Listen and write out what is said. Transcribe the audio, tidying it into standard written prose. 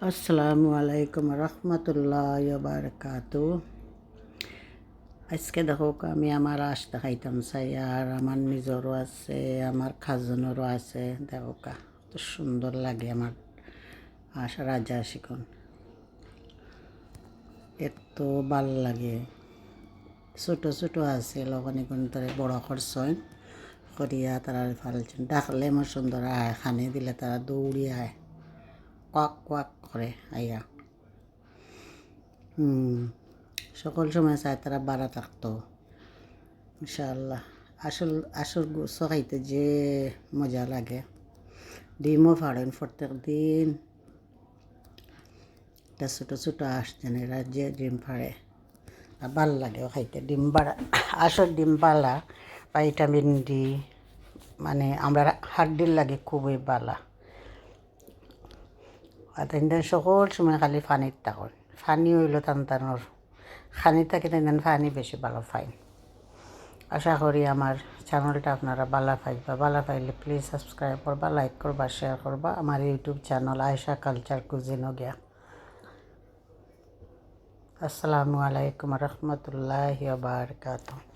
আসসালামু আলাইকুম রহমতুল্লাহ বারকাতু। আজকে দেখো আমি আমার আশটা খাইতাম চাই, আর আমার নিজেরও আছে, আমার খাজনেরও আছে। দেখো তো সুন্দর লাগে আমার আশা রাজা শিখন, এত ভাল লাগে। ছোটো ছোটো আছে লগনি কোন তারা বড় করছেন করিয়া তারা ফালছেন, ডাকলে আমার সুন্দর আয়, খানে দিলে তারা দৌড়ি আয়, কোয়াক কোয়াক করে আইয়া। সকল সময় চায় তারা বাড়া থাকতো ইনশাআল্লাহ। আসল গোস্ত খাইতে যে মজা লাগে। ডিমও ফাড়েন প্রত্যেক দিন, এটা ছোটো ছোটো আসছেন এরা যে ডিম ফাড়ে, আর ভাল লাগে খাইতে। ডিম বাড়া আসল ডিম বালা, ভিটামিন ডি, মানে আমরা হাড্ডির লাগে খুবই বালা। আর তাই সকল সময় খালি ফানির থাকুন, ফানি হইল টানটানোর, খানি থাকে তাই ফানি বেশি ভালো পাইন। আশা করি আমার চ্যানেলটা আপনারা ভালো পাইবা। ভালো পাইলে প্লিজ সাবস্ক্রাইব করবা, লাইক করবা, শেয়ার করবা আমার ইউটিউব চ্যানেল আয়েশা কালচার কুজিনো গিয়া। আসসালামু আলাইকুম রহমতুল্লাহি ওয়া বারাকাতুহু।